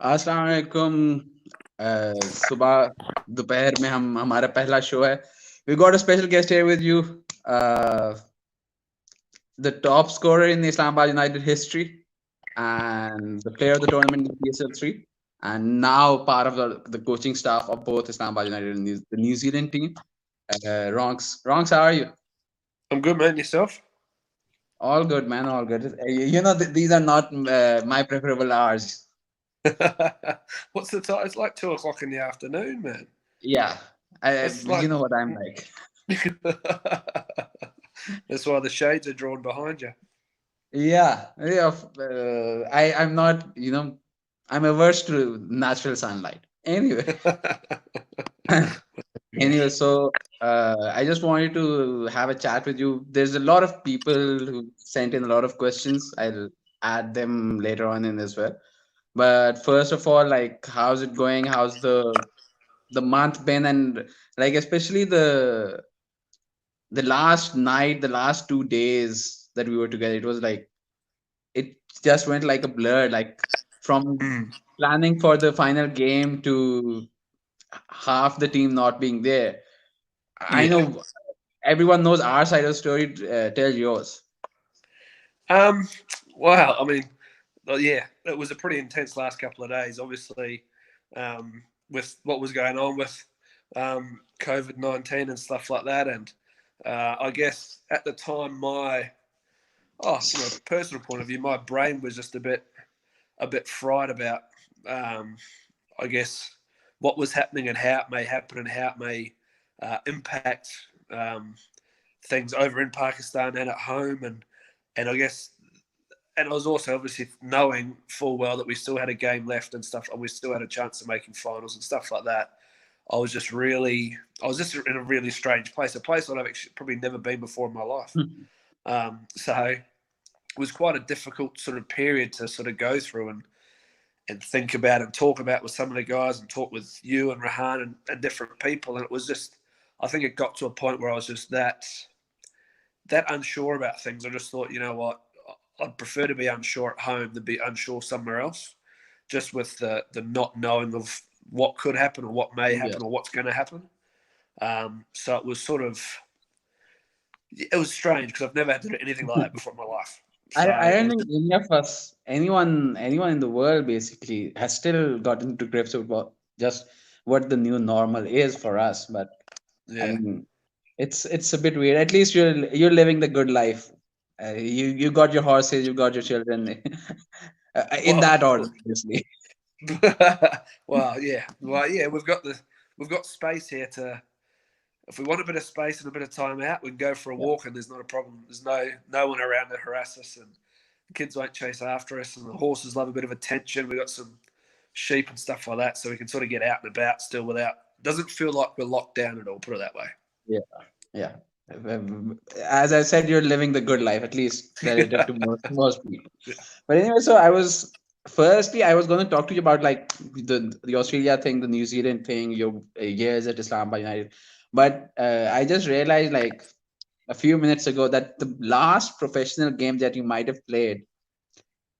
अस्सलाम वालेकुम। सुबह दोपहर में हम हमारा पहला शो है. We got a special guest here with you, uh, the top scorer in the Islamabad United history and the player of the tournament in PSL 3, and now part of the coaching staff of both Islamabad United and the New Zealand team. Ronks, how are you? I'm good, man. Yourself? All good, man. All good. These are not my preferable hours. What's the time? It's like 2 o'clock in the afternoon, man. Yeah, It's you like know what I'm like. that's why the shades are drawn behind you. Yeah, yeah. I'm not, I'm averse to natural sunlight. Anyway, Yeah. anyway, so I just wanted to have a chat with you. There's a lot of people who sent in a lot of questions. I'll add them later on in as well. But first of all, like, how's it going? How's the month been? And like, especially the last night, the last 2 days that we were together, it was like it just went like a blur, like from Mm. planning for the final game to half the team not being there. I Yeah. know everyone knows our side of the story. Tell yours. Um. Wow. I mean, yeah, it was a pretty intense last couple of days. Obviously, with what was going on with COVID-19 and stuff like that, and I guess at the time, from a personal point of view, my brain was just a bit fried about, um, I guess, what was happening and how it may happen and how it may impact um, things over in Pakistan and at home, and I guess, and I was also obviously knowing full well that we still had a game left and stuff, and we still had a chance of making finals and stuff like that. I was just in a really strange place, a place that I've actually probably never been before in my life. So it was quite a difficult sort of period to sort of go through and think about and talk about with some of the guys and talk with you and Rahan and different people. And it was just, I think it got to a point where I was just that unsure about things. I just thought, you know what, I'd prefer to be unsure at home than be unsure somewhere else, just with the not knowing of what could happen or what may Yeah. happen or what's going to happen. So it was sort of, it was strange because I've never had to do anything like that before in my life. So I it don't was think any of us, anyone in the world basically has still gotten to grips with just what the new normal is for us. But I yeah. mean, it's a bit weird. At least you're living the good life. You got your horses, you got your children, in Well, that order, obviously. well, yeah. We've got space here to. If we want a bit of space and a bit of time out, we can go for a Yeah. walk, and there's not a problem. There's no one around to harass us, and the kids won't chase after us, and the horses love a bit of attention. We've got some sheep and stuff like that, so we can sort of get out and about still without. Doesn't feel like we're locked down at all. Put it that way. Yeah, yeah. As I said, you're living the good life, at least relative to most people. But anyway, so I was going to talk to you about like the Australia thing, the New Zealand thing, your years at Islamabad United. But I just realized like a few minutes ago that the last professional game that you might have played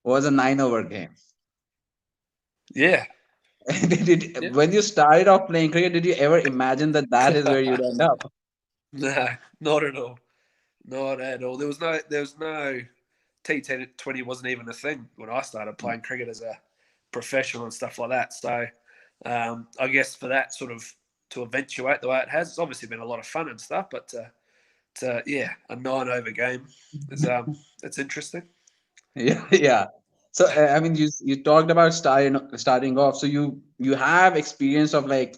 was a 9 over game. Yeah, yeah. When you started off playing cricket, did you ever imagine that that is where you'd end up? No, not at all. Not at all. There was no T20 wasn't even a thing when I started playing cricket as a professional and stuff like that. So I guess for that sort of to eventuate the way it has, it's obviously been a lot of fun and stuff. But yeah, a 9 over game is it's interesting. Yeah, yeah. So I mean, you talked about starting off. So you have experience of like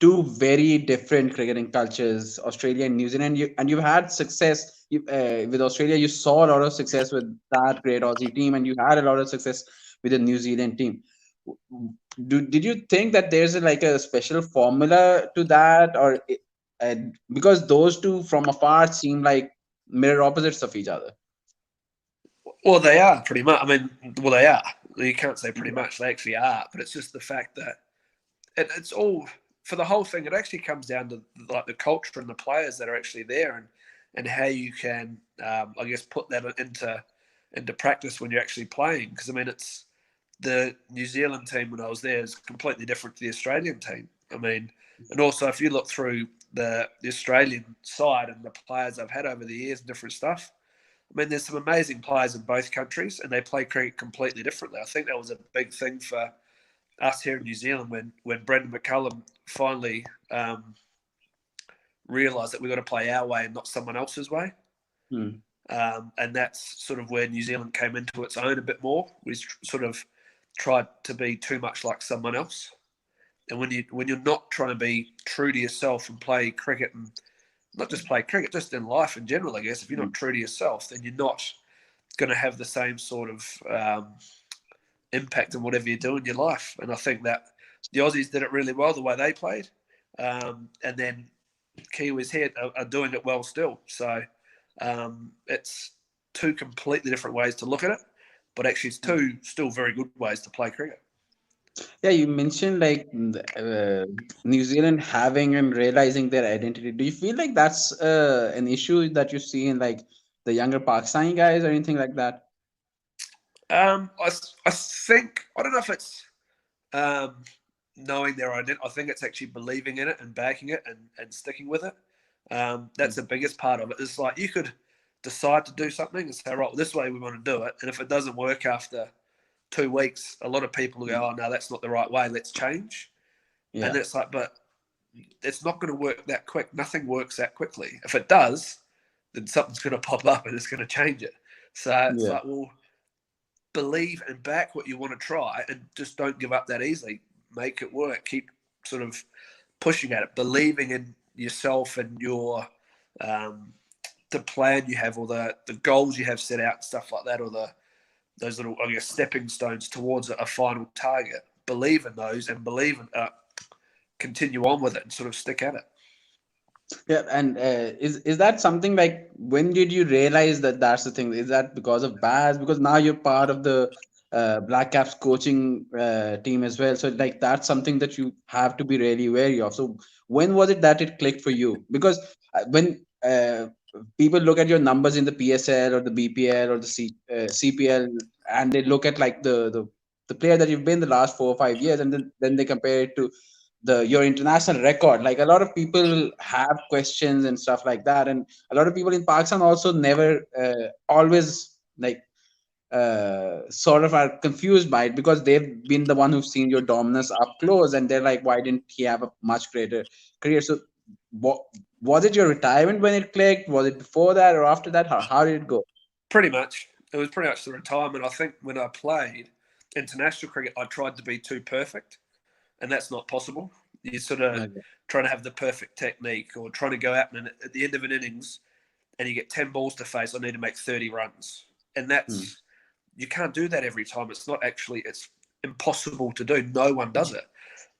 two very different cricketing cultures, Australia and New Zealand. You've had success with Australia. You saw a lot of success with that great Aussie team, and you had a lot of success with the New Zealand team. Did you think that there's like a special formula to that, or uh, because those two from afar seem like mirror opposites of each other? Well, they are pretty much. I mean, well, they are. You can't say pretty much. They actually are. But it's just the fact that it's all for the whole thing. It actually comes down to like the culture and the players that are actually there, and how you can, I guess, put that into practice when you're actually playing. Because I mean, it's the New Zealand team when I was there is completely different to the Australian team. I mean, and also if you look through the Australian side and the players I've had over the years and different stuff, I mean, there's some amazing players in both countries, and they play cricket completely differently. I think that was a big thing for us here in New Zealand when Brendan McCullum finally realised that we've got to play our way and not someone else's way. Hmm. And that's sort of where New Zealand came into its own a bit more. We sort of tried to be too much like someone else. And when you're not trying to be true to yourself and play cricket, and not just play cricket, just in life in general, I guess, if you're Hmm. not true to yourself, then you're not going to have the same sort of impact on whatever you do in your life. And I think that the Aussies did it really well the way they played, and then Kiwis here are doing it well still. So it's two completely different ways to look at it, but actually it's two still very good ways to play cricket. Yeah, you mentioned like New Zealand having and realizing their identity. Do you feel like that's an issue that you see in like the younger Pakistani guys or anything like that? I think I don't know if it's um, knowing their identity. I think it's actually believing in it and backing it and sticking with it. That's the biggest part of it. It's like you could decide to do something and say, right, well, this way we want to do it. And if it doesn't work after 2 weeks, a lot of people will go, oh, no, that's not the right way. Let's change. And Yeah, it's like, but it's not going to work that quick. Nothing works that quickly. If it does, then something's going to pop up and it's going to change it. So it's yeah, like, well, believe and back what you want to try and just don't give up that easily. Make it work. Keep sort of pushing at it, believing in yourself and your the plan you have or the goals you have set out and stuff like that, or those little, I guess, stepping stones towards a final target. Believe in those and believe in continue on with it and sort of stick at it. yeah. And is that something like when did you realize that that's the thing? Is that because of Baz? Because now you're part of the Black Caps coaching team as well. So like that's something that you have to be really wary of. So when was it that it clicked for you? Because when people look at your numbers in the PSL or the BPL or the CPL, and they look at like the player that you've been the last 4 or 5 years, and then they compare it to the your international record. Like a lot of people have questions and stuff like that, and a lot of people in Pakistan also never always like sort of are confused by it because they've been the one who've seen your dominance up close, and they're like, why didn't he have a much greater career? So what, was it your retirement when it clicked? Was it before that or after that? How did it go? Pretty much. It was pretty much the retirement. I think when I played international cricket, I tried to be too perfect, and that's not possible. You sort of Okay. trying to have the perfect technique or trying to go out and at the end of an innings and you get 10 balls to face, I need to make 30 runs. And Hmm. that's, you can't do that every time. It's not actually, it's impossible to do. No one does it.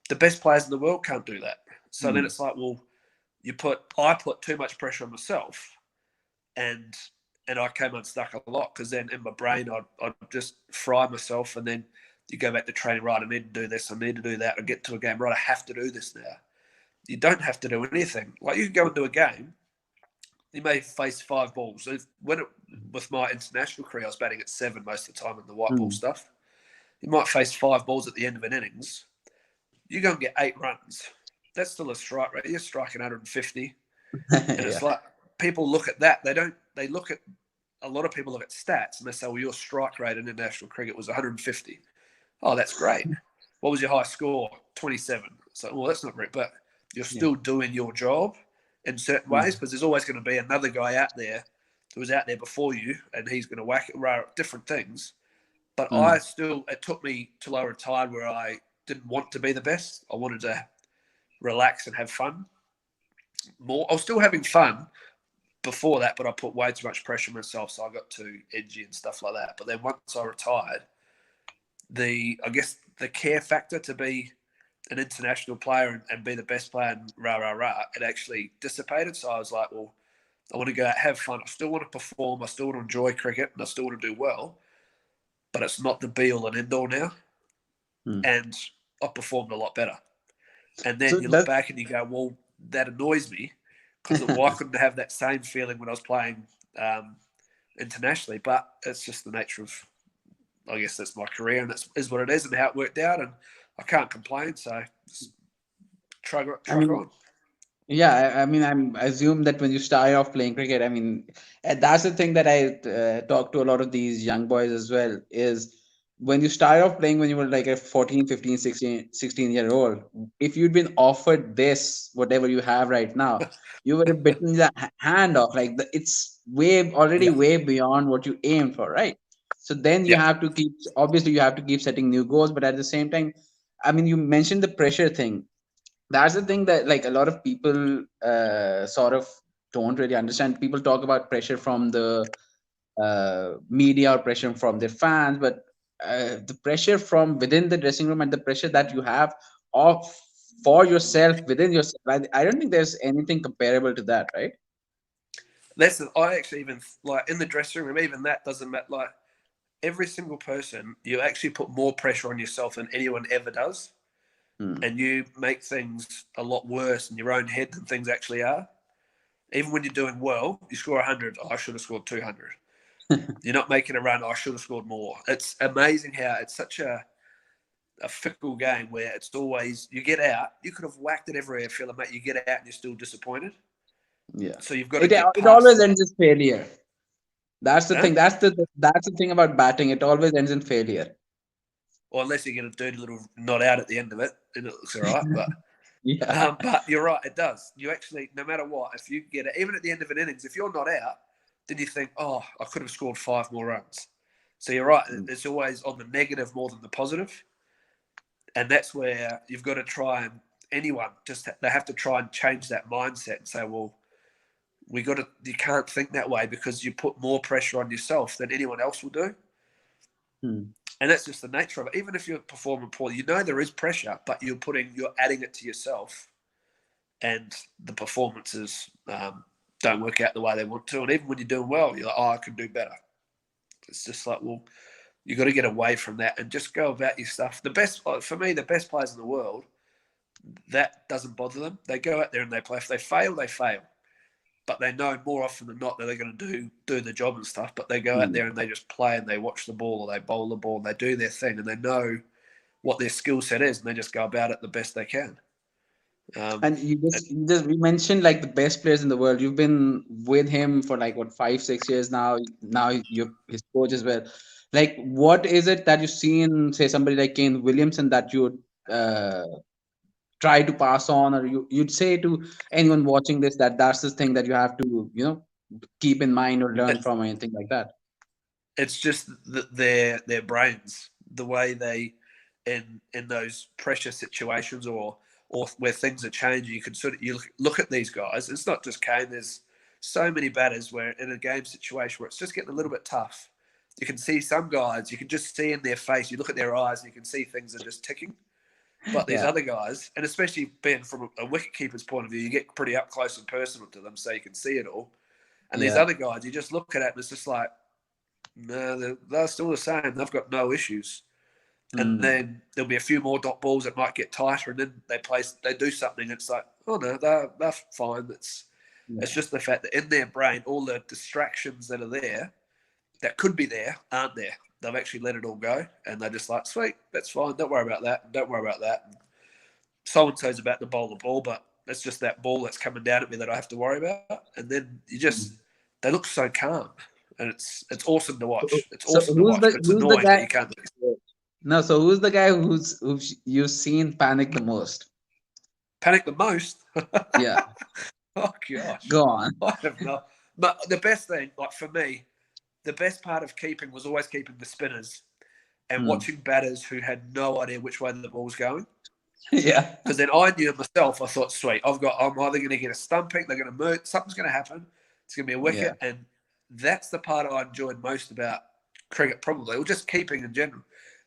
The best players in the world can't do that. So then Hmm. it's like, well, I put too much pressure on myself, and I came unstuck a lot because then in my brain I'd just fry myself, and then you go back to training. Right, I need to do this. I need to do that. I get to a game. Right, I have to do this now. You don't have to do anything. Like you can go into a game. You may face 5 balls. With my international career, I was batting at 7 most of the time in the white ball Hmm. stuff. You might face 5 balls at the end of an innings. You go and get 8 runs. That's still a strike rate. You're striking 150, and Yeah. it's like people look at that. They don't. They look at a lot of people look at stats and they say, "Well, your strike rate in international cricket was 150." Oh, that's great. What was your high score? 27. So, well, that's not great, but you're Yeah. still doing your job in certain ways Hmm. because there's always going to be another guy out there who was out there before you and he's going to whack it, different things. But Hmm. it took me till I retired where I didn't want to be the best. I wanted to relax and have fun more. I was still having fun before that, but I put way too much pressure on myself. So I got too edgy and stuff like that. But then once I retired, I guess the care factor to be an international player and be the best player and rah rah rah, it actually dissipated. So I was like, well, I want to go out, have fun. I still want to perform. I still want to enjoy cricket, and I still want to do well. But it's not the be all and end all now. Hmm. And I performed a lot better. And then So you look does back and you go, well, that annoys me because why couldn't I have that same feeling when I was playing internationally? But it's just the nature of I guess that's my career, and that is what it is, and how it worked out, and I can't complain. So just I truck mean, on. yeah, I mean, I'm assume that when you start off playing cricket, I mean, that's the thing that I talk to a lot of these young boys as well, is when you start off playing when you were like a 14, 15, 16, 16-year old, if you'd been offered this, whatever you have right now, you would have bitten the hand off. Like it's already Yeah, way beyond what you aimed for, right? So then you yeah. have to keep, obviously, you have to keep setting new goals, but at the same time, I mean, you mentioned the pressure thing. That's the thing that like a lot of people sort of don't really understand. People talk about pressure from the media or pressure from their fans, but the pressure from within the dressing room and the pressure that you have of for yourself within yourself, I don't think there's anything comparable to that, right? I actually even like in the dressing room. Even that doesn't matter. Like every single person, you actually put more pressure on yourself than anyone ever does, Hmm. and you make things a lot worse in your own head than things actually are. Even when you're doing well, you score 100. Oh, I should have scored 200. You're not making a run. Oh, I should have scored more. It's amazing how it's such a fickle game where it's always you get out. You could have whacked it everywhere, feeling mate. You get out and you're still disappointed. Yeah, So you've got to get it past always that. ends in failure. That's the Huh? thing. That's the thing about batting. It always ends in failure. Or unless you get a dirty little not out at the end of it, then it looks all right. Yeah. But you're right, it does. You actually, no matter what, if you get it, even at the end of an innings, if you're not out, then you think, oh, I could have scored 5 more runs. So you're right. Mm. It's always on the negative more than the positive, and that's where you've got to try and anyone just they have to try and change that mindset and say, well, we got to. You can't think that way because you put more pressure on yourself than anyone else will do. Mm. And that's just the nature of it. Even if you're performing poorly, you know there is pressure, but you're adding it to yourself, and the performances don't work out the way they want to. And even when you're doing well, you're like, oh, I can do better. It's just like, well, you got to get away from that and just go about your stuff. The best for me, the best players in the world, that doesn't bother them. They go out there and they play. If they fail, they fail. But they know more often than not that they're going to do the job and stuff. But they go out Mm. there and they just play and they watch the ball or they bowl the ball and they do their thing and they know what their skill set is and they just go about it the best they can. Um, And you just we mentioned like the best players in the world. You've been with him for like what 5 6 years now. Now you're his coach as well. Like, what is it that you see in say somebody like Kane Williamson that you would try to pass on, or you'd say to anyone watching this that that's the thing that you have to keep in mind or learn it's from or anything like that. it's just their brains, the way they in those pressure situations or where things are changing. You can sort of you look at these guys. It's not just Kane. There's so many batters where in a game situation where it's just getting a little bit tough. You can see some guys. You can just see in their face. You look at their eyes. And you can see things are just ticking. But these Yeah, other guys, and especially being from a wicket keeper's point of view, you get pretty up close and personal to them, so you can see it all. And these yeah. other guys, you just look at it and it's just like, no, they're still the same. They've got no issues. And Mm. then there'll be a few more dot balls that might get tighter, and then they do something. It's like, oh no, they're fine. It's Yeah. just the fact that in their brain, all the distractions that are there, that could be there, aren't there. They've actually let it all go, and they're just like, sweet, that's fine. Don't worry about that. Don't worry about that. And so and so's about to bowl the ball, but it's just that ball that's coming down at me that I have to worry about. And then Mm. they look so calm, and it's awesome to So, watch. It's so awesome to watch, but it's who's the annoying that guy? you can't. No, so who's the guy who you've seen panic the most? Panic the most. Yeah, Oh gosh, go on. I have no. But the best thing, like for me, the best part of keeping was always keeping the spinners and Hmm. watching batters who had no idea which way the ball was going. Yeah, Because then I knew myself. I thought, sweet, I'm either going to get a stumping, they're going to move, something's going to happen. It's going to be a yeah. wicket, and that's the part I enjoyed most about cricket, probably, or just keeping in general,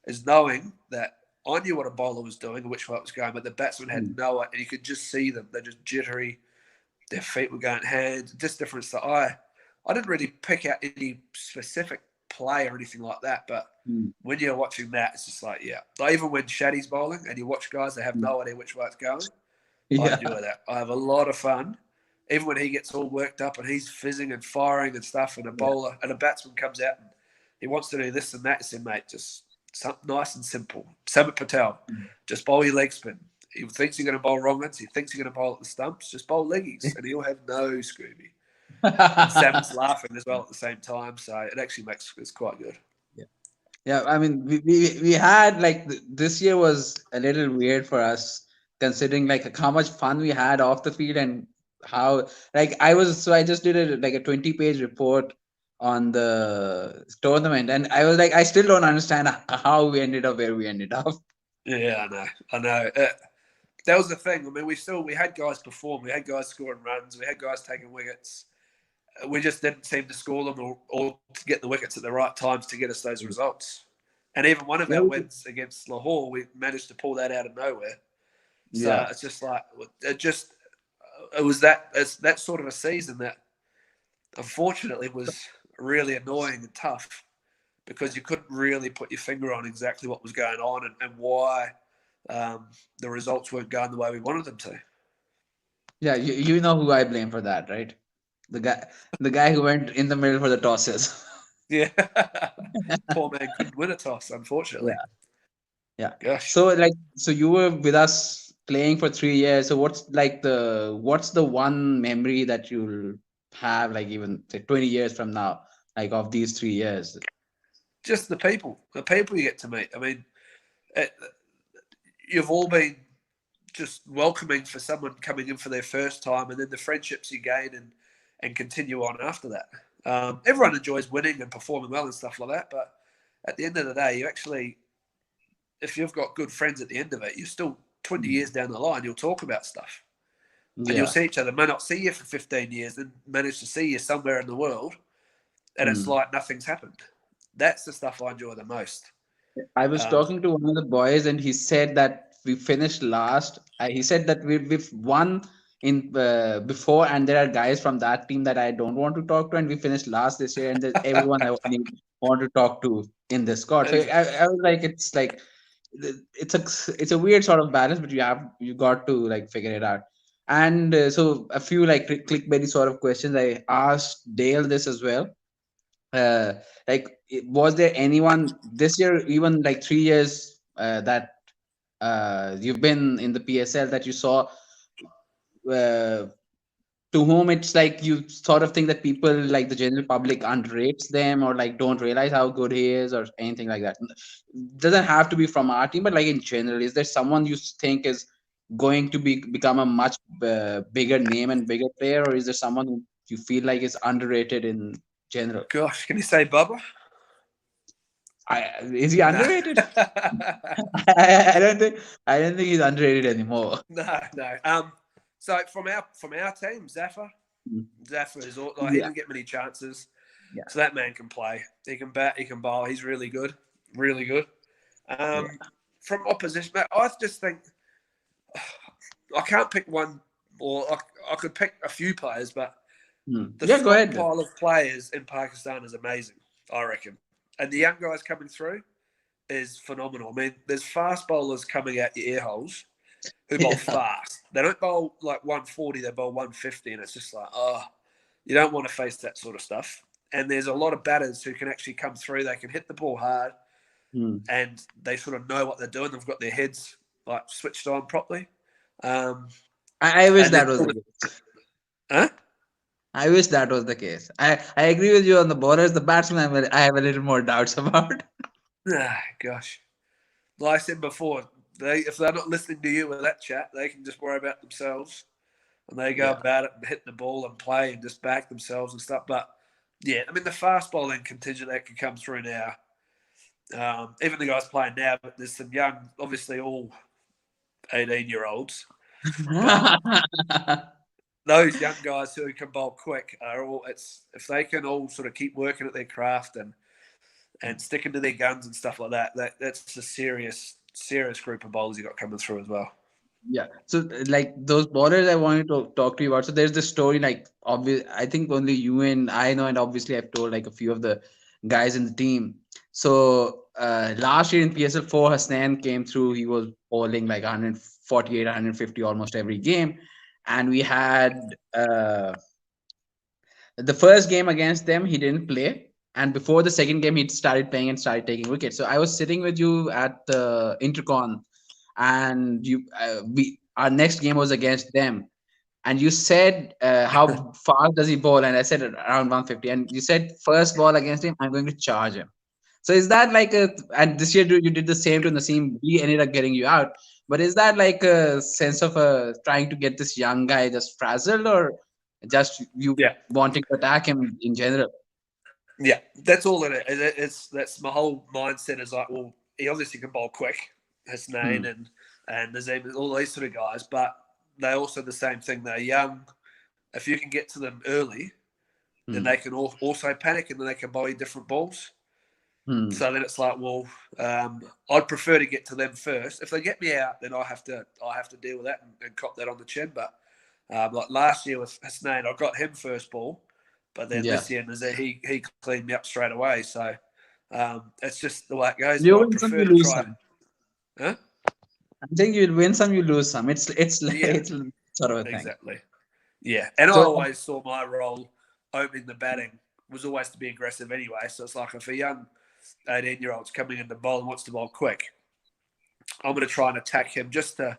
is knowing that I knew what a bowler was doing and which way it was going, but the batsman Hmm. had no, and you could just see them. They're just jittery. Their feet were going hands, just different stuff. I didn't really pick out any specific play or anything like that, but Hmm. when you're watching that, it's just like, yeah. Like even when Shaddy's bowling and you watch guys, they have Hmm. no idea which way it's going. I Yeah. enjoy that. I have a lot of fun. Even when he gets all worked up and he's fizzing and firing and stuff, and a Yeah. bowler and a batsman comes out and he wants to do this and that. I said, mate, just something nice and simple. Samit Patel, just bowl your leg spin. He thinks you're going to bowl wrong ones. He thinks you're going to bowl at the stumps. Just bowl leggies, and he'll have no Scooby. And Samit's laughing as well at the same time, so it actually makes it's quite good. Yeah. Yeah, I mean, we had like this year was a little weird for us considering like how much fun we had off the field and how like I just did like a 20-page report on the tournament and I was like I still don't understand how we ended up where we ended up. Yeah, I know. That was the thing. I mean, we had guys perform, we had guys scoring runs, we had guys taking wickets. We just didn't seem to score them or to get the wickets at the right times to get us those results. And even one of Yeah, our wins against Lahore, we managed to pull that out of nowhere. So yeah, it's just like it was that sort of a season that unfortunately was really annoying and tough because you couldn't really put your finger on exactly what was going on and why the results weren't going the way we wanted them to. yeah. You know who I blame for that, right? The guy the guy who went in the middle for the tosses. Yeah, poor man couldn't win a toss, unfortunately. Yeah. Gosh. So like so you were with us playing for 3 years. So what's the one memory that you'll have like even say 20 years from now, like of these 3 years? Just the people you get to meet. I mean, it, you've all been just welcoming for someone coming in for their first time, and then the friendships you gain and continue on after that. Everyone enjoys winning and performing well and stuff like that, but at the end of the day, you actually, if you've got good friends at the end of it, you're still 20 Mm. years down the line, you'll talk about stuff. And you'll Yeah. see each other, may not see you for 15 years, then manage to see you somewhere in the world, and it's Mm. like nothing's happened. That's the stuff I enjoy the most. I was Um, talking to one of the boys, and he said that we finished last. He said that we've won in before, and there are guys from that team that I don't want to talk to, and we finished last this year, and there's everyone I want to talk to in this squad. So I was like, it's like it's a weird sort of balance, but you got to like figure it out. And so a few like clickbaity sort of questions I asked Dale this as well. uh, like was there anyone this year even like 3 years that you've been in the PSL that you saw uh, to whom it's like you sort of think that people like the general public underrates them or like don't realize how good he is or anything like that? Doesn't have to be from our team, but like in general, is there someone you think is going to become a much bigger name and bigger player, or is there someone who you feel like is underrated in general? Gosh, can you say Bubba? Is he No. underrated? I don't think I don't think he's underrated anymore. No. So from our team, Mm. Zaffa is all, like he Yeah, didn't get many chances. yeah, So that man can play. He can bat. He can bowl. He's really good. Really good. yeah. From opposition, I just think I can't pick one, or I could pick a few players, but Mm. the Yeah, go ahead. stockpile of players in Pakistan is amazing. I reckon, and the young guys coming through is phenomenal. I mean, there's fast bowlers coming out your ear holes who bowl Yeah, fast. They don't bowl like 140, they bowl 150, and it's just like, oh, you don't want to face that sort of stuff. And there's a lot of batters who can actually come through. They can hit the ball hard, mm. and they sort of know what they're doing. They've got their heads like switched on properly. Um, I wish and then, that was the case. huh? I wish that was the case. I agree with you on the bowlers. The batsmen, I have a little more doubts about. Ah, gosh. Like I said before, if they're not listening to you with that chat, they can just worry about themselves and they go Yeah, about it and hit the ball and play and just back themselves and stuff. But yeah, I mean the fast bowling contingent that can come through now. Even the guys playing now, but there's some young, obviously all 18-year-olds, but those young guys who can bowl quick are all. It's if they can all sort of keep working at their craft and sticking to their guns and stuff like that. That's a serious group of bowlers you got coming through as well. yeah. So like those borders I wanted to talk to you about. So there's this story like obvious. I think only you and I know, and obviously I've told like a few of the guys in the team. So last year in PSL 4, Hasnan came through. He was bowling like 148, 150 almost every game, and we had the first game against them he didn't play, and before the second game, he started playing and started taking wickets. So I was sitting with you at the intercon, and we our next game was against them, and you said how fast does he bowl, and I said around 150, and you said first ball against him, I'm going to charge him. So is that like a, and this year you did the same to Naseem, we ended up getting you out, but is that like a sense of trying to get this young guy just frazzled, or just you Yeah, wanting to attack him in general? yeah, that's all it is. That's my whole mindset is like, well, he obviously can bowl quick, Hmm. Hasnain and Nazim, all these sort of guys, but they also the same thing. They're young. If you can get to them early, then Hmm. they can also panic and then they can bowl you different balls. Hmm. So then it's like, well, I'd prefer to get to them first. If they get me out, then I have to deal with that and cop that on the chin. But like last year with Hasnain, I got him first ball, but then Yeah. this year he cleaned me up straight away. So it's just the way it goes. You But I win some, prefer you to lose try. some. Huh? I think you'll win some, you lose some. It's like Yeah, it's sort of a thing. exactly. Yeah, and I So always saw my role opening the batting was always to be aggressive anyway. So it's like if a young 18-year-old's coming in the bowl and wants to bowl quick, I'm going to try and attack him just to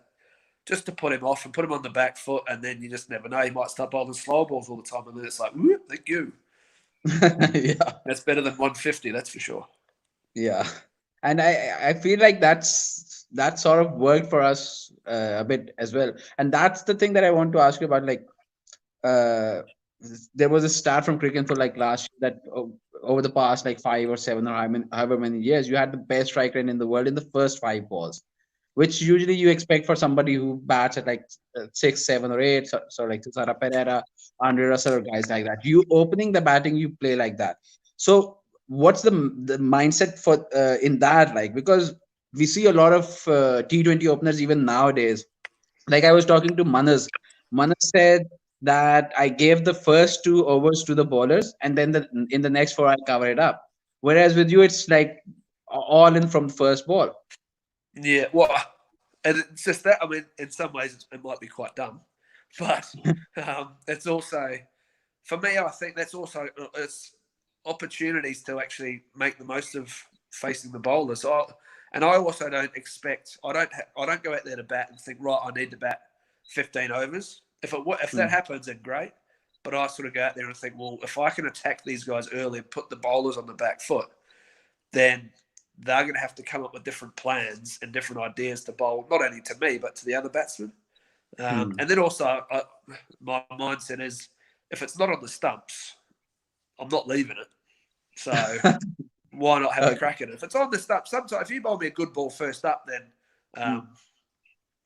put him off and put him on the back foot, and then you just never know. He might start bowling slow balls all the time, and then it's like, whoop, thank you. yeah. That's better than 150, that's for sure. Yeah, and I feel like that sort of worked for us a bit as well, and that's the thing that I want to ask you about. Like, uh, there was a stat from cricket for like last year that over the past like 5 or 7 or however many years, you had the best strike rate in the world in the first 5 balls, which usually you expect for somebody who bats at like 6, 7, or 8, so like Tusara Pereira, Andre Russell, or guys like that. You opening the batting, you play like that. So what's the mindset for in that, like, because we see a lot of T20 openers even nowadays. Like I was talking to Manas. Manas said that I gave the first 2 overs to the bowlers, and then in the next 4 I cover it up. Whereas with you, it's like all in from the first ball. Yeah, well, and it's just that. I mean, in some ways, it might be quite dumb, but it's also for me. I think that's also it's opportunities to actually make the most of facing the bowlers. And I also don't expect. I don't go out there to bat and think, right, I need to bat 15 overs. If that Hmm. happens, then great. But I sort of go out there and think, well, if I can attack these guys early and put the bowlers on the back foot, then they're going to have to come up with different plans and different ideas to bowl, not only to me, but to the other batsmen. Hmm. And then also, my mindset is if it's not on the stumps, I'm not leaving it. So why not have a Okay. crack at it? If it's on the stumps, sometimes if you bowl me a good ball first up, then Hmm.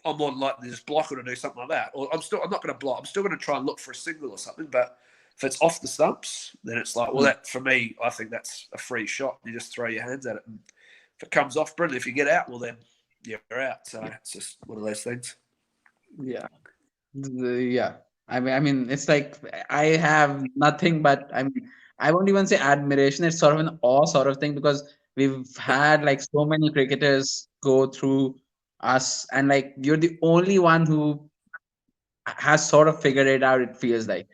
I'm more than likely to just block it or do something like that. Or I'm not going to block. I'm still going to try and look for a single or something. But if it's off the stumps, then it's like, well, Hmm. that for me, I think that's a free shot. You just throw your hands at it, and if it comes off, brilliant. If you get out, well, then you're out. So it's just one of those things. Yeah. Yeah. I mean, it's like I have nothing but I won't even say admiration. It's sort of an awe sort of thing, because we've had like so many cricketers go through us, and like you're the only one who has sort of figured it out. It feels like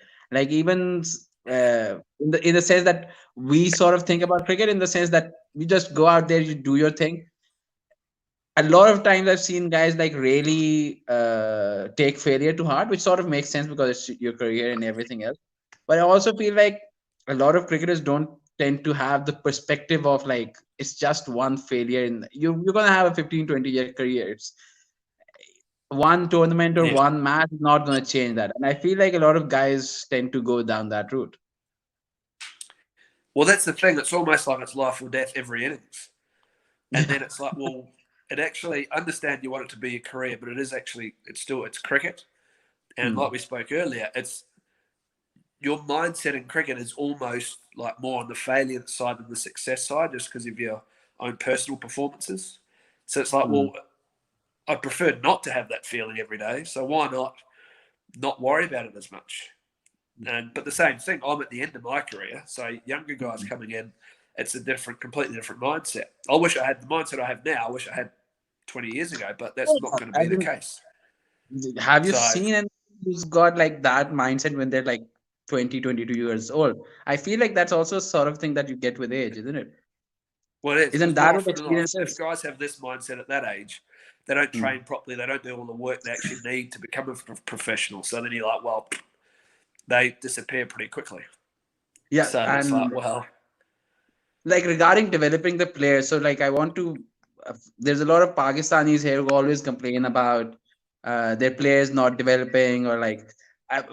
even in the sense that we sort of think about cricket in the sense that you just go out there, you do your thing. A lot of times I've seen guys like really take failure to heart, which sort of makes sense because it's your career and everything else. But I also feel like a lot of cricketers don't tend to have the perspective of like it's just one failure in you're gonna have a 15-20 year career. It's one tournament or Yeah. one match is not gonna change that. And I feel like a lot of guys tend to go down that route. Well, that's the thing. It's almost like it's life or death every innings, and Yeah. then it's like, well, it actually understand you want it to be a career, but it's cricket. And like Hmm. we spoke earlier, it's your mindset in cricket is almost like more on the failure side than the success side, just because of your own personal performances. So it's like, Hmm. well, I prefer not to have that feeling every day. So why not worry about it as much? And but the same thing, I'm at the end of my career, so younger guys Hmm. coming in, it's a completely different mindset. I wish I had the mindset I have now. I wish I had 20 years ago, but that's not going to I be the think, case. have you So seen anyone who's got like that mindset when they're like 20, 22 years old. I feel like that's also sort of thing that you get with age, isn't it? Well, it is, Isn't because that more what often than not, experience if is? guys have this mindset at that age, they don't Hmm. train properly. They don't do all the work they actually need to become a professional. So then you're like, well, they disappear pretty quickly. Yeah, So it's like, and well, like regarding developing the players, so like I want to there's a lot of Pakistanis here who always complain about their players not developing, or like I,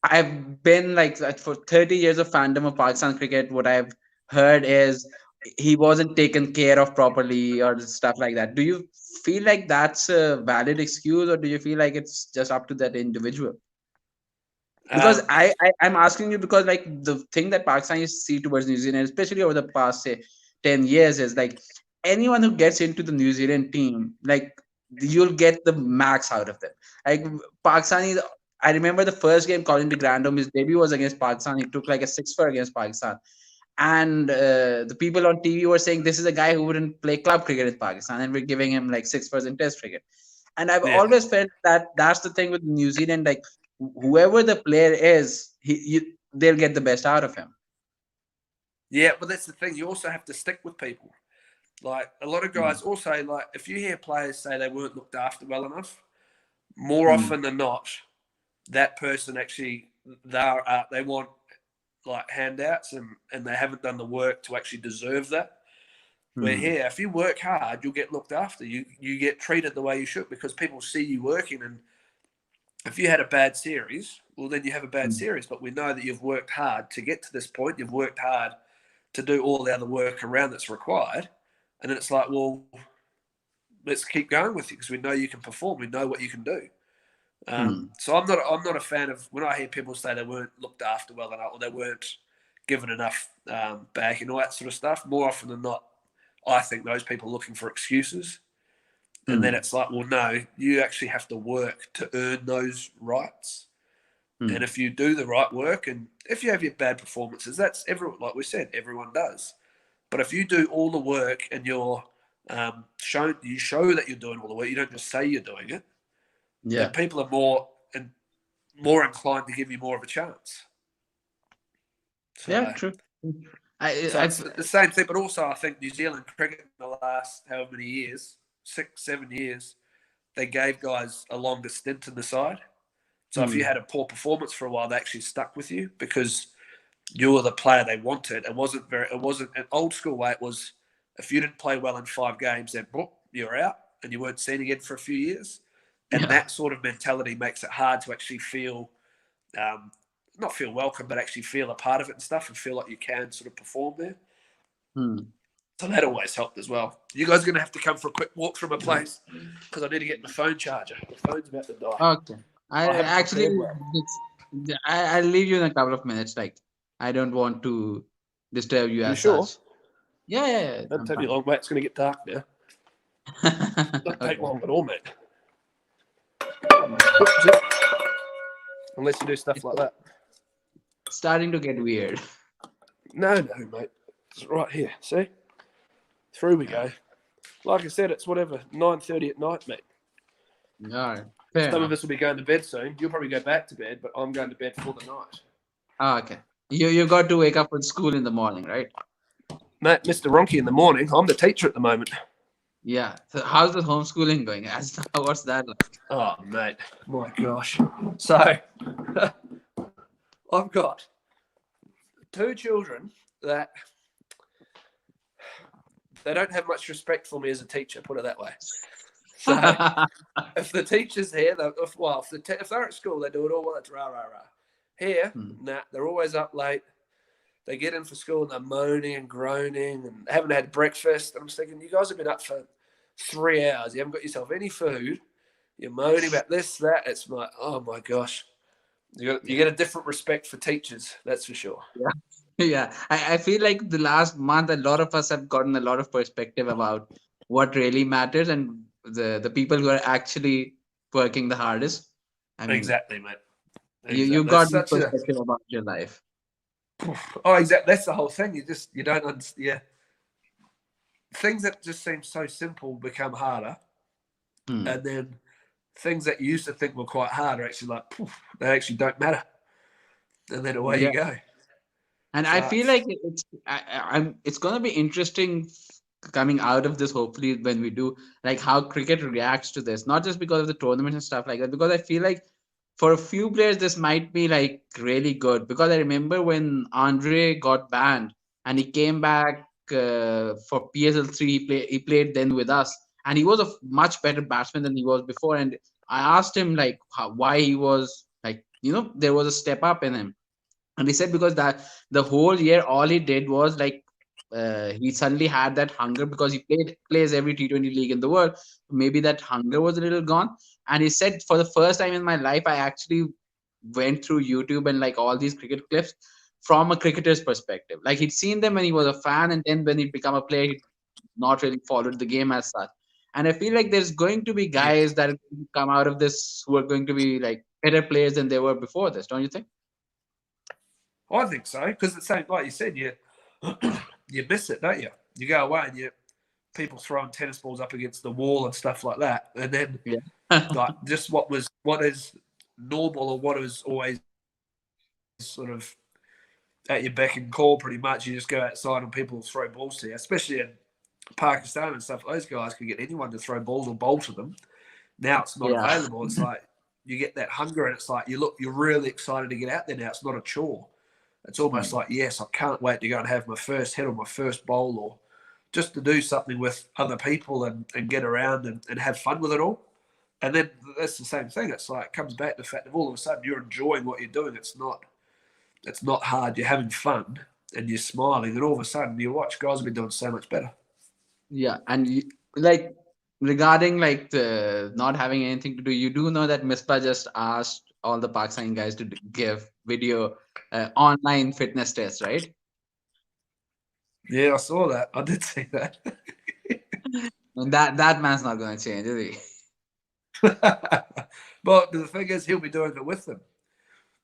I've been like for 30 years of fandom of Pakistan cricket, what I've heard is he wasn't taken care of properly or stuff like that. Do you feel like that's a valid excuse, or do you feel like it's just up to that individual? Because um, I'm asking you because like the thing that Pakistan see towards New Zealand, especially over the past say 10 years, is like anyone who gets into the New Zealand team, like you'll get the max out of them. Like Pakistani, I remember the first game Colin de Grandhomme, his debut was against Pakistan. He took like a 6 for against Pakistan, and the people on TV were saying this is a guy who wouldn't play club cricket in Pakistan, and we're giving him like 6 for in Test cricket. And I've yeah, always felt that that's the thing with New Zealand. Like whoever the player is, they'll get the best out of him. yeah. But that's the thing. You also have to stick with people. Like a lot of Mm, guys also, like if you hear players say they weren't looked after well enough, more mm, often than not, that person actually they want like handouts, and they haven't done the work to actually deserve that. Where mm, here, if you work hard, you'll get looked after. You get treated the way you should because people see you working. And if you had a bad series, well, then you have a bad mm, series. But we know that you've worked hard to get to this point. You've worked hard to do all the other work around that's required. And then it's like, well, let's keep going with you because we know you can perform. We know what you can do. mm, So I'm not a fan of when I hear people say they weren't looked after well enough or they weren't given enough back and all that sort of stuff. More often than not, I think those people are looking for excuses, and then mm, it's like, well, no, you actually have to work to earn those rights. And mm. if you do the right work, and if you have your bad performances, that's everyone. Like we said, everyone does. But if you do all the work and you show that you're doing all the work, you don't just say you're doing it, then Yeah, people are more inclined to give you more of a chance. yeah, So, true. so I, it's the same thing. But also, I think New Zealand cricket in the last however many years, 6, 7 years, they gave guys a longer stint in the side. So if you mm, had a poor performance for a while, they actually stuck with you because you were the player they wanted. It wasn't an old school way. It was if you didn't play well in 5 games, then boop, you're out and you weren't seen again for a few years. And yeah. that sort of mentality makes it hard to actually feel um, not feel welcome, but actually feel a part of it and stuff, and feel like you can sort of perform there. Mm. So that always helped as well. You guys are going to have to come for a quick walk from a place because I need to get my phone charger. The phone's about to die. Okay. I I haven't actually, prepared well. it's, I'll leave you in a couple of minutes. Like, I don't want to disturb you You as sure? such. Yeah, yeah, yeah, Doesn't I'm take me fine. long, mate. It's going to get dark now. Doesn't take Okay. long at all, mate. Unless you do stuff It's like that. starting to get weird. No, no, mate. It's right here. See? Through we Yeah. go. Like I said, it's whatever, 9:30 at night, mate. All right. Fair Some of enough. us will be going to bed soon. You'll probably go back to bed, but I'm going to bed for the night. Ah, okay. You got to wake up for school in the morning, right? Mate, Mr. Ronchi in the morning. I'm the teacher at the moment. Yeah. So how's the homeschooling going? What's that like? Oh, mate. My gosh. So, I've got 2 children that they don't have much respect for me as a teacher, put it that way. So, if the teacher's here, if they're at school, they do it all well. It's rah, rah, rah. Here, Hmm. nah, they're always up late. They get in for school and they're moaning and groaning and haven't had breakfast. And I'm thinking, you guys have been up for 3 hours. You haven't got yourself any food. You're moaning about this, that. It's like, oh my gosh. You Yeah. get a different respect for teachers, that's for sure. Yeah. Yeah. I feel like the last month, a lot of us have gotten a lot of perspective about what really matters and the people who are actually working the hardest. I mean, Exactly, mate. you Exactly. That's got this such a perspective about your life. exactly. That's the whole thing. You don't understand. Yeah, things that just seem so simple become harder, Hmm. and then things that you used to think were quite hard are actually like they actually don't matter. and then away Yeah. you go. And I So feel like it's gonna be interesting coming out of this. Hopefully, when we do, like, how cricket reacts to this, not just because of the tournament and stuff like that. Because I feel like for a few players, this might be like really good. Because I remember when Andre got banned and he came back for PSL 3, he played then with us, and he was a much better batsman than he was before. And I asked him like why he was like, there was a step up in him, and he said because that the whole year all he did was like, he suddenly had that hunger because he plays every T20 league in the world. Maybe that hunger was a little gone. And he said, for the first time in my life, I actually went through YouTube and like all these cricket clips from a cricketer's perspective. Like, he'd seen them when he was a fan, and then when he become a player, he not really followed the game as such. And I feel like there's going to be yeah, guys that come out of this who are going to be like better players than they were before this, don't you think? I think so because it's same like you said, you you miss it, don't you? You go away and you people throwing tennis balls up against the wall and stuff like that, and then Yeah. like just what is normal or what is always sort of at your beck and call. Pretty much, you just go outside and people will throw balls to you, especially in Pakistan and stuff. Those guys can get anyone to throw balls or bowl to them. Now it's not Yeah. available. It's like you get that hunger, and it's like you're really excited to get out there now. It's not a chore. It's almost Hmm. like, yes, I can't wait to go and have my first hit or my first bowl, or just to do something with other people and get around and have fun with it all. And then that's the same thing. It's like it comes back to the fact that all of a sudden you're enjoying what you're doing. It's not hard. You're having fun and you're smiling, and all of a sudden you watch guys have been doing so much better. Yeah, and like, regarding like the not having anything to do, you do know that Mispa just asked all the Pakistani guys to give video online fitness tests, right? Yeah, I saw that. I did see that. And that man's not going to change, is he? But the thing is, he'll be doing it with them.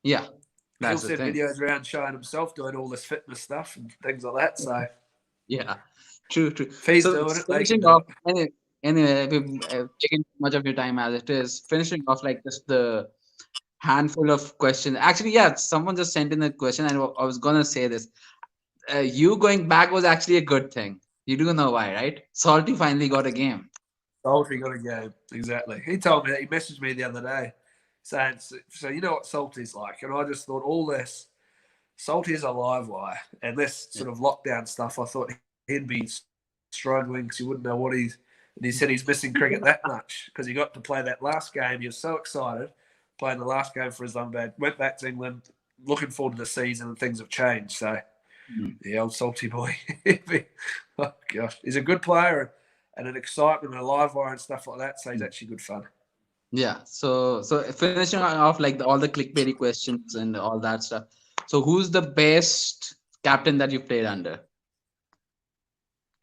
Yeah, He'll that's the send thing. videos around showing himself doing all this fitness stuff and things like that. So Yeah, true, true. if he's So doing it, they can finishing do off, it. anyway, we've taken too much of your time as it is. Finishing off like just the handful of questions. Actually, yeah, someone just sent in a question, and I was gonna say this. You going back was actually a good thing. You do know why, right? Salty finally got a game. Salty got a game. Exactly. He told me that. He messaged me the other day saying, so you know what Salty's like? And I just thought all this, Salty is a live wire. And this Yeah. sort of lockdown stuff, I thought he'd be struggling because he wouldn't know what he's. And he said he's missing cricket that much because he got to play that last game. He was so excited playing the last game for his Zimbabwe. Went back to England, looking forward to the season, and things have changed. So, Mm. the old salty boy. Oh, gosh. He's a good player and an excitement and a live wire and stuff like that. So, he's actually good fun. Yeah. So finishing off like all the clickbaity questions and all that stuff. So who's the best captain that you played under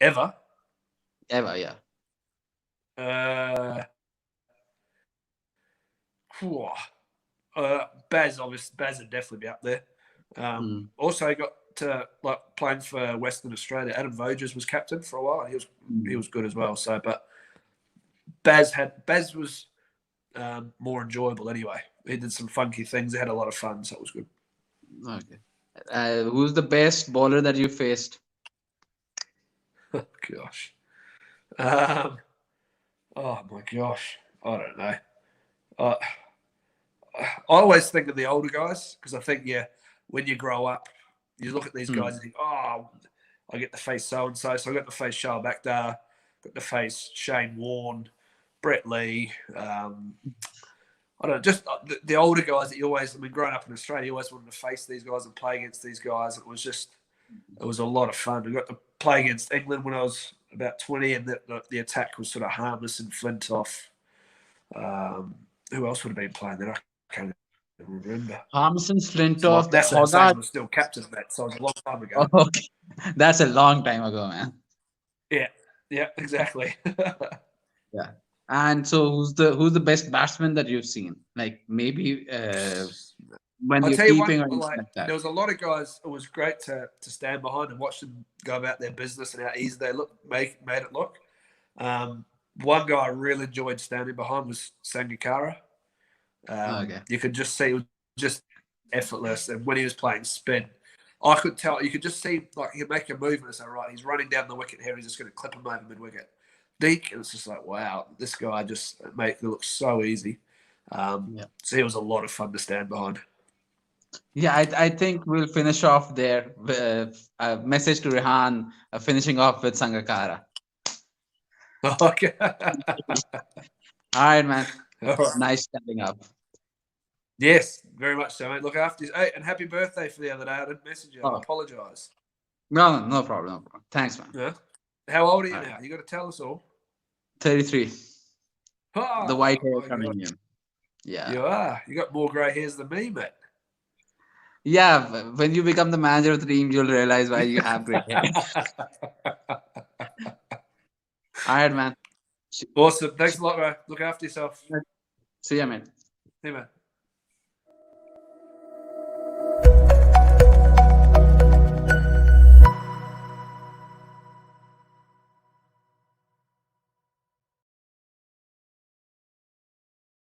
Ever. ever? Yeah. Uh, phew. Baz, obviously, Baz would definitely be up there. Mm. Also got to like playing for Western Australia. Adam Voges was captain for a while. He Mm. was good as well. So, but Baz was more enjoyable anyway. He did some funky things. They had a lot of fun, so it was good. Okay. Who's the best bowler that you faced? Gosh. Um, oh my gosh. I don't know. Uh, I always think of the older guys because I think, yeah, when you grow up, you look at these guys Mm. and think, oh, I get to face so and so. So I got to face Shah Bakdar, got to face Shane Warne, Brett Lee. I don't know, just the older guys that you always, I mean, growing up in Australia, you always wanted to face these guys and play against these guys. It was a lot of fun. We got to play against England when I was about 20, and the attack was sort of Harness and Flintoff. Um, who else would have been playing there? I can't remember. Thompson, It's a lot. Flintoff, Nasser Hogarth. Hussain was still captain of that, so it was a long time ago. Oh, okay. That's a long time ago, man. Yeah, yeah, exactly. Yeah. And so who's the best batsman that you've seen? Like maybe when I'll you're tell you one. keeping or anything Like like that. there was a lot of guys. It was great to stand behind and watch them go about their business and how easy they made it look. One guy I really enjoyed standing behind was Sangakkara. Okay. You could just see it was just effortless. And when he was playing spin, I could tell, you could just see, like, he'd make a movement and say, right, he's running down the wicket here. He's just going to clip him over mid-wicket. Deke, and it's just like, wow, this guy just make it look so easy. Yeah. So he was a lot of fun to stand behind. Yeah, I think we'll finish off there with a message to Rehan, finishing off with Sangakkara. Okay. All right, man. All right. Nice standing up. Yes, very much so, mate. Look after you. Hey, and happy birthday for the other day. I didn't message you. I Oh, apologise. no problem. No problem. Thanks, man. Yeah. How old are you All right. now? You got to tell us all. 33. The white hair my coming God. in. Yeah. You are. You got more grey hairs than me, mate. Yeah, when you become the manager of the team, you'll realize why you have great hair. All right, man. Awesome. Thanks a lot, bro. Look after yourself. See ya, man. See you, man.